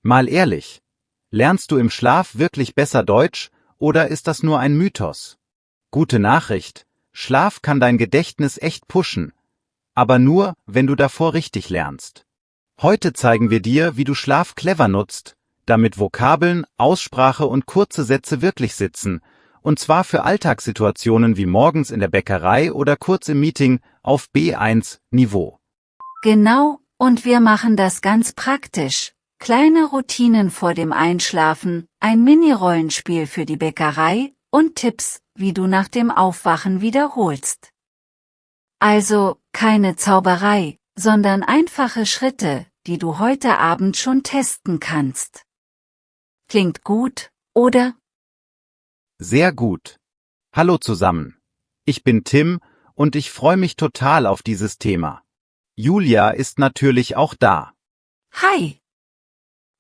Mal ehrlich, lernst du im Schlaf wirklich besser Deutsch oder ist das nur ein Mythos? Gute Nachricht, Schlaf kann dein Gedächtnis echt pushen, aber nur, wenn du davor richtig lernst. Heute zeigen wir dir, wie du Schlaf clever nutzt, damit Vokabeln, Aussprache und kurze Sätze wirklich sitzen, und zwar für Alltagssituationen wie morgens in der Bäckerei oder kurz im Meeting auf B1-Niveau. Genau, und wir machen das ganz praktisch. Kleine Routinen vor dem Einschlafen, ein Mini-Rollenspiel für die Bäckerei und Tipps, wie du nach dem Aufwachen wiederholst. Also, keine Zauberei, sondern einfache Schritte, die du heute Abend schon testen kannst. Klingt gut, oder? Sehr gut. Hallo zusammen. Ich bin Tim und ich freue mich total auf dieses Thema. Julia ist natürlich auch da. Hi!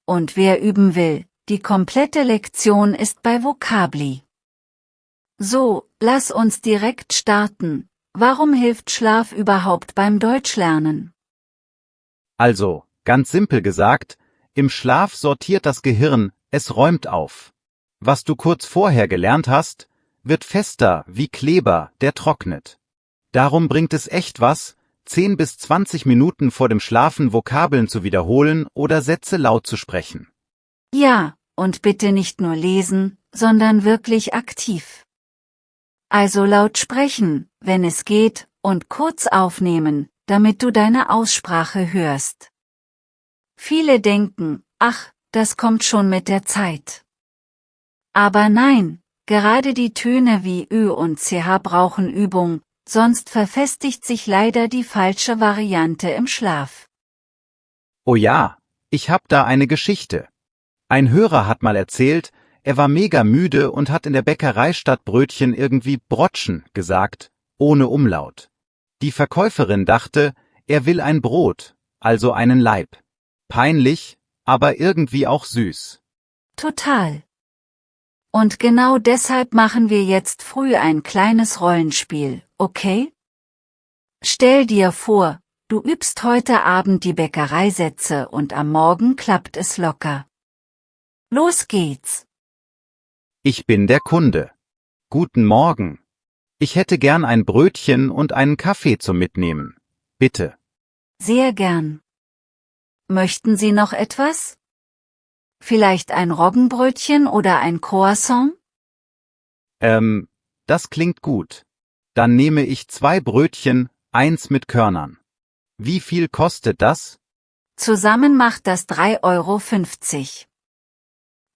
Und wer üben will, die komplette Lektion ist bei Vocabli. So, lass uns direkt starten. Warum hilft Schlaf überhaupt beim Deutschlernen? Also, ganz simpel gesagt, im Schlaf sortiert das Gehirn, es räumt auf. Was du kurz vorher gelernt hast, wird fester wie Kleber, der trocknet. Darum bringt es echt was, 10 bis 20 Minuten vor dem Schlafen Vokabeln zu wiederholen oder Sätze laut zu sprechen. Ja, und bitte nicht nur lesen, sondern wirklich aktiv. Also laut sprechen, wenn es geht, und kurz aufnehmen, damit du deine Aussprache hörst. Viele denken, ach, das kommt schon mit der Zeit. Aber nein, gerade die Töne wie Ö und CH brauchen Übung, sonst verfestigt sich leider die falsche Variante im Schlaf. Oh ja, ich hab da eine Geschichte. Ein Hörer hat mal erzählt, er war mega müde und hat in der Bäckerei statt Brötchen irgendwie Brotschen gesagt, ohne Umlaut. Die Verkäuferin dachte, er will ein Brot, also einen Laib. Peinlich, aber irgendwie auch süß. Total. Und genau deshalb machen wir jetzt früh ein kleines Rollenspiel, okay? Stell dir vor, du übst heute Abend die Bäckereisätze und am Morgen klappt es locker. Los geht's! Ich bin der Kunde. Guten Morgen. Ich hätte gern ein Brötchen und einen Kaffee zum Mitnehmen. Bitte. Sehr gern. Möchten Sie noch etwas? Vielleicht ein Roggenbrötchen oder ein Croissant? Das klingt gut. Dann nehme ich 2 Brötchen, 1 mit Körnern. Wie viel kostet das? Zusammen macht das 3,50 €.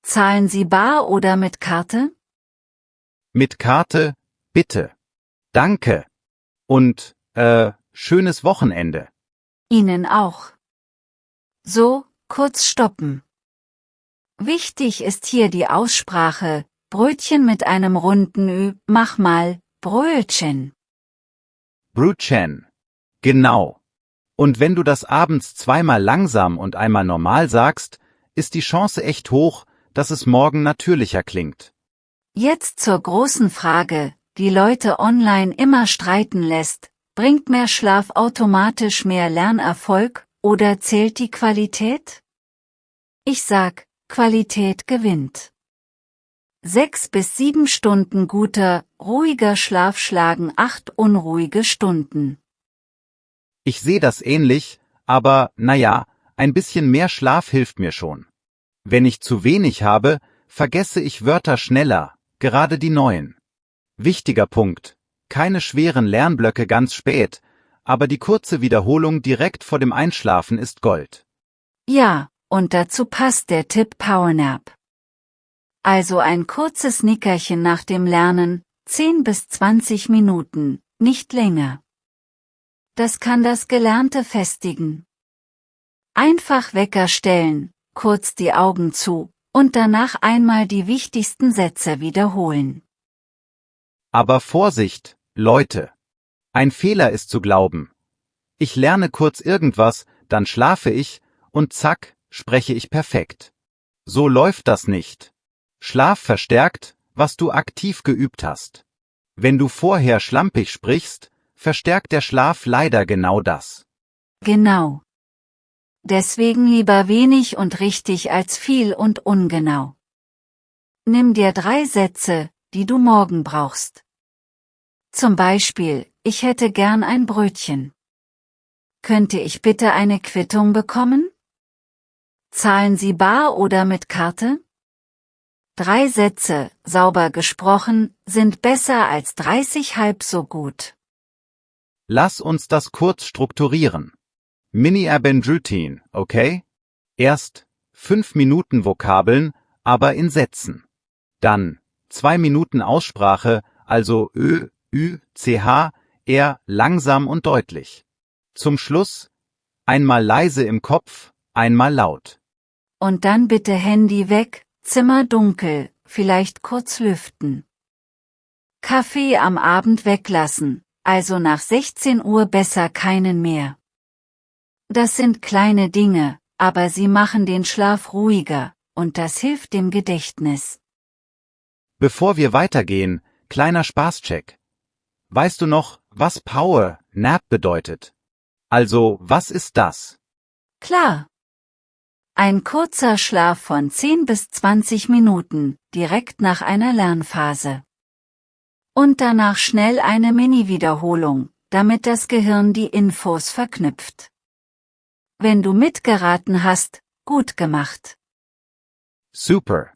Zahlen Sie bar oder mit Karte? Mit Karte, bitte. Danke. Und, schönes Wochenende. Ihnen auch. So, kurz stoppen. Wichtig ist hier die Aussprache, Brötchen mit einem runden Ü, mach mal, Brötchen. Brötchen. Genau. Und wenn du das abends zweimal langsam und einmal normal sagst, ist die Chance echt hoch, dass es morgen natürlicher klingt. Jetzt zur großen Frage, die Leute online immer streiten lässt, bringt mehr Schlaf automatisch mehr Lernerfolg, oder zählt die Qualität? Ich sag, Qualität gewinnt. 6 bis 7 Stunden guter, ruhiger Schlaf schlagen 8 unruhige Stunden. Ich sehe das ähnlich, aber, naja, ein bisschen mehr Schlaf hilft mir schon. Wenn ich zu wenig habe, vergesse ich Wörter schneller, gerade die neuen. Wichtiger Punkt, keine schweren Lernblöcke ganz spät, aber die kurze Wiederholung direkt vor dem Einschlafen ist Gold. Ja, und dazu passt der Tipp Powernap. Also ein kurzes Nickerchen nach dem Lernen, 10 bis 20 Minuten, nicht länger. Das kann das Gelernte festigen. Einfach Wecker stellen, kurz die Augen zu, und danach einmal die wichtigsten Sätze wiederholen. Aber Vorsicht, Leute! Ein Fehler ist zu glauben. Ich lerne kurz irgendwas, dann schlafe ich, und zack, spreche ich perfekt. So läuft das nicht. Schlaf verstärkt, was du aktiv geübt hast. Wenn du vorher schlampig sprichst, verstärkt der Schlaf leider genau das. Genau. Deswegen lieber wenig und richtig als viel und ungenau. Nimm dir 3 Sätze, die du morgen brauchst. Zum Beispiel, ich hätte gern ein Brötchen. Könnte ich bitte eine Quittung bekommen? Zahlen Sie bar oder mit Karte? 3 Sätze, sauber gesprochen, sind besser als 30 halb so gut. Lass uns das kurz strukturieren. Mini-Urban-Routine, okay? Erst 5 Minuten Vokabeln, aber in Sätzen. Dann 2 Minuten Aussprache, also Ö, Ü, CH, eher langsam und deutlich. Zum Schluss einmal leise im Kopf, einmal laut. Und dann bitte Handy weg, Zimmer dunkel, vielleicht kurz lüften. Kaffee am Abend weglassen, also nach 16 Uhr besser keinen mehr. Das sind kleine Dinge, aber sie machen den Schlaf ruhiger, und das hilft dem Gedächtnis. Bevor wir weitergehen, kleiner Spaßcheck. Weißt du noch, was Power Nap bedeutet? Also, was ist das? Klar. Ein kurzer Schlaf von 10 bis 20 Minuten, direkt nach einer Lernphase. Und danach schnell eine Mini-Wiederholung, damit das Gehirn die Infos verknüpft. Wenn du mitgeraten hast, gut gemacht. Super.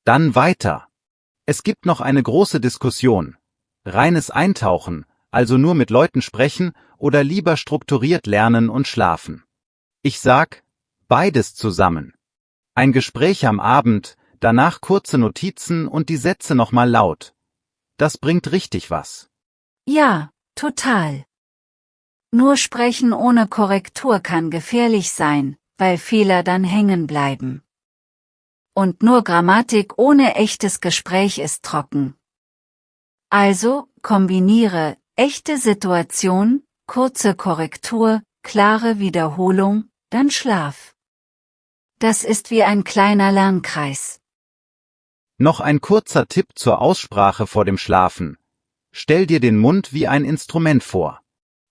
Dann weiter. Es gibt noch eine große Diskussion. Reines Eintauchen, also nur mit Leuten sprechen oder lieber strukturiert lernen und schlafen. Ich sag, beides zusammen. Ein Gespräch am Abend, danach kurze Notizen und die Sätze nochmal laut. Das bringt richtig was. Ja, total. Nur sprechen ohne Korrektur kann gefährlich sein, weil Fehler dann hängen bleiben. Und nur Grammatik ohne echtes Gespräch ist trocken. Also, kombiniere echte Situation, kurze Korrektur, klare Wiederholung, dann Schlaf. Das ist wie ein kleiner Lernkreis. Noch ein kurzer Tipp zur Aussprache vor dem Schlafen. Stell dir den Mund wie ein Instrument vor.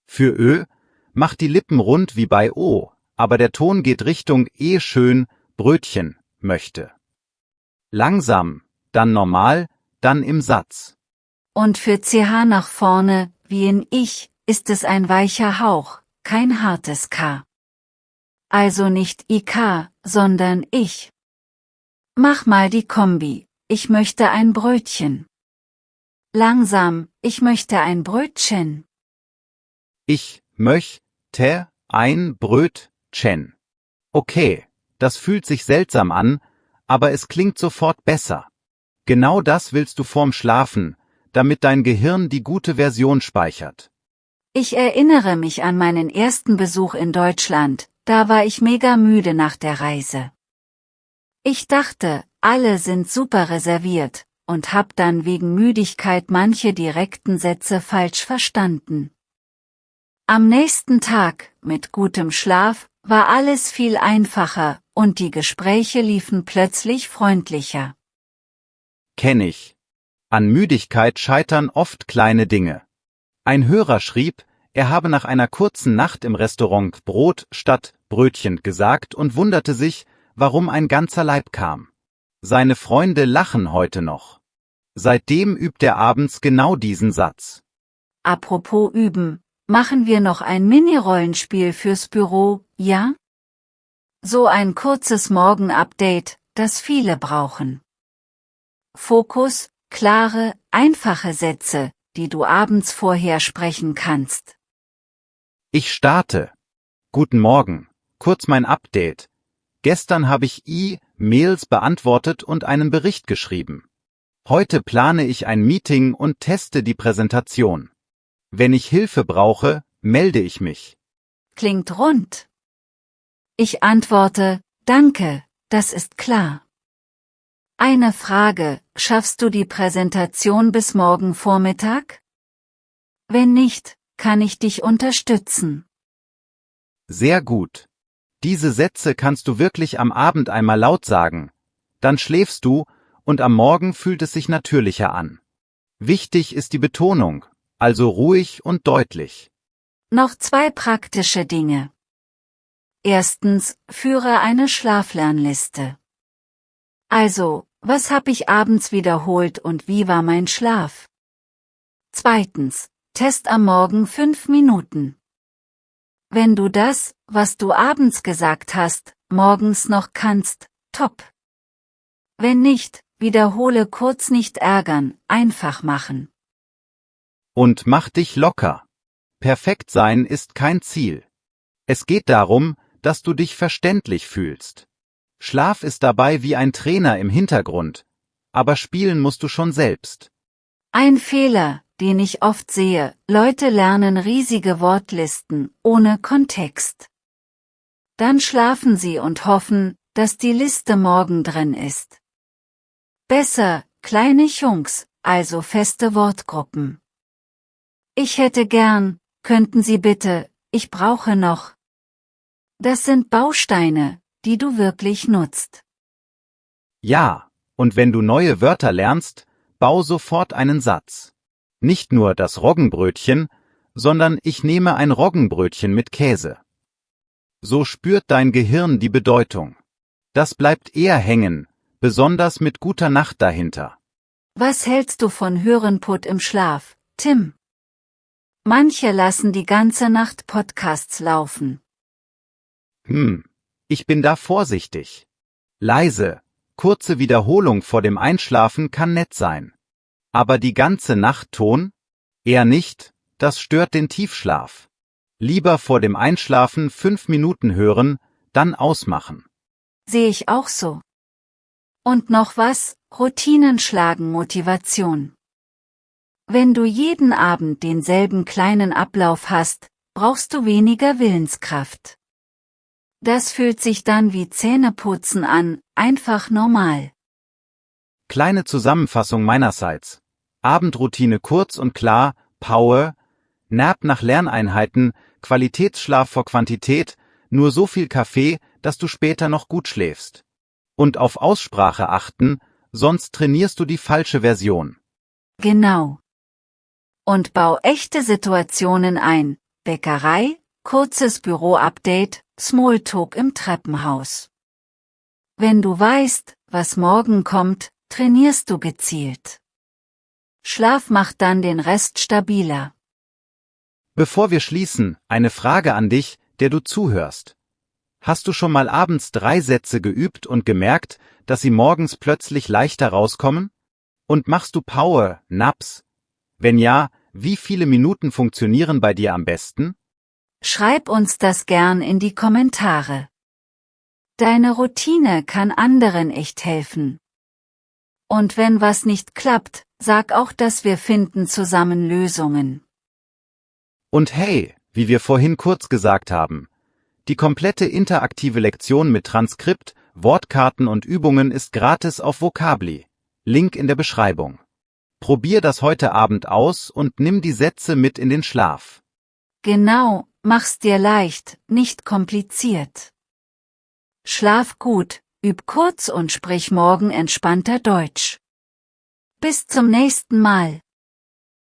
Für Ö, mach die Lippen rund wie bei O, aber der Ton geht Richtung E schön, Brötchen, möchte. Langsam, dann normal, dann im Satz. Und für CH nach vorne, wie in Ich, ist es ein weicher Hauch, kein hartes K. Also nicht IK, sondern ich. Mach mal die Kombi, ich möchte ein Brötchen. Langsam, ich möchte ein Brötchen. Ich möchte ein Brötchen. Okay, das fühlt sich seltsam an, aber es klingt sofort besser. Genau das willst du vorm Schlafen, damit dein Gehirn die gute Version speichert. Ich erinnere mich an meinen ersten Besuch in Deutschland, da war ich mega müde nach der Reise. Ich dachte, alle sind super reserviert, und hab dann wegen Müdigkeit manche direkten Sätze falsch verstanden. Am nächsten Tag, mit gutem Schlaf, war alles viel einfacher, und die Gespräche liefen plötzlich freundlicher. Kenn ich. An Müdigkeit scheitern oft kleine Dinge. Ein Hörer schrieb, er habe nach einer kurzen Nacht im Restaurant Brot statt Brötchen gesagt und wunderte sich, warum ein ganzer Leib kam. Seine Freunde lachen heute noch. Seitdem übt er abends genau diesen Satz. Apropos üben, machen wir noch ein Mini-Rollenspiel fürs Büro, ja? So ein kurzes Morgen-Update, das viele brauchen. Fokus, klare, einfache Sätze, die du abends vorher sprechen kannst. Ich starte. Guten Morgen. Kurz mein Update. Gestern habe ich E-Mails beantwortet und einen Bericht geschrieben. Heute plane ich ein Meeting und teste die Präsentation. Wenn ich Hilfe brauche, melde ich mich. Klingt rund. Ich antworte, danke, das ist klar. Eine Frage, schaffst du die Präsentation bis morgen Vormittag? Wenn nicht, kann ich dich unterstützen. Sehr gut. Diese Sätze kannst du wirklich am Abend einmal laut sagen. Dann schläfst du und am Morgen fühlt es sich natürlicher an. Wichtig ist die Betonung, also ruhig und deutlich. Noch 2 praktische Dinge. Erstens, führe eine Schlaflernliste. Also, was habe ich abends wiederholt und wie war mein Schlaf? Zweitens, test am Morgen 5 Minuten. Wenn du das, was du abends gesagt hast, morgens noch kannst, top. Wenn nicht, wiederhole kurz, nicht ärgern, einfach machen. Und mach dich locker. Perfekt sein ist kein Ziel. Es geht darum, dass du dich verständlich fühlst. Schlaf ist dabei wie ein Trainer im Hintergrund, aber spielen musst du schon selbst. Ein Fehler, den ich oft sehe: Leute lernen riesige Wortlisten ohne Kontext. Dann schlafen sie und hoffen, dass die Liste morgen drin ist. Besser, kleine Chunks, also feste Wortgruppen. Ich hätte gern, könnten Sie bitte, ich brauche noch. Das sind Bausteine, die du wirklich nutzt. Ja, und wenn du neue Wörter lernst, bau sofort einen Satz. Nicht nur das Roggenbrötchen, sondern ich nehme ein Roggenbrötchen mit Käse. So spürt dein Gehirn die Bedeutung. Das bleibt eher hängen, besonders mit guter Nacht dahinter. Was hältst du von Hörenput im Schlaf, Tim? Manche lassen die ganze Nacht Podcasts laufen. Ich bin da vorsichtig. Leise, kurze Wiederholung vor dem Einschlafen kann nett sein. Aber die ganze Nacht Ton? Eher nicht, das stört den Tiefschlaf. Lieber vor dem Einschlafen 5 Minuten hören, dann ausmachen. Sehe ich auch so. Und noch was: Routinen schlagen Motivation. Wenn du jeden Abend denselben kleinen Ablauf hast, brauchst du weniger Willenskraft. Das fühlt sich dann wie Zähneputzen an, einfach normal. Kleine Zusammenfassung meinerseits. Abendroutine kurz und klar, Power, Nap nach Lerneinheiten, Qualitätsschlaf vor Quantität, nur so viel Kaffee, dass du später noch gut schläfst. Und auf Aussprache achten, sonst trainierst du die falsche Version. Genau. Und bau echte Situationen ein: Bäckerei, kurzes Büro-Update, Smalltalk im Treppenhaus. Wenn du weißt, was morgen kommt, trainierst du gezielt. Schlaf macht dann den Rest stabiler. Bevor wir schließen, eine Frage an dich, der du zuhörst. Hast du schon mal abends 3 Sätze geübt und gemerkt, dass sie morgens plötzlich leichter rauskommen? Und machst du Power, Naps? Wenn ja, wie viele Minuten funktionieren bei dir am besten? Schreib uns das gern in die Kommentare. Deine Routine kann anderen echt helfen. Und wenn was nicht klappt, sag auch, dass wir finden zusammen Lösungen. Und hey, wie wir vorhin kurz gesagt haben, die komplette interaktive Lektion mit Transkript, Wortkarten und Übungen ist gratis auf Vocably. Link in der Beschreibung. Probier das heute Abend aus und nimm die Sätze mit in den Schlaf. Genau, mach's dir leicht, nicht kompliziert. Schlaf gut, üb kurz und sprich morgen entspannter Deutsch. Bis zum nächsten Mal.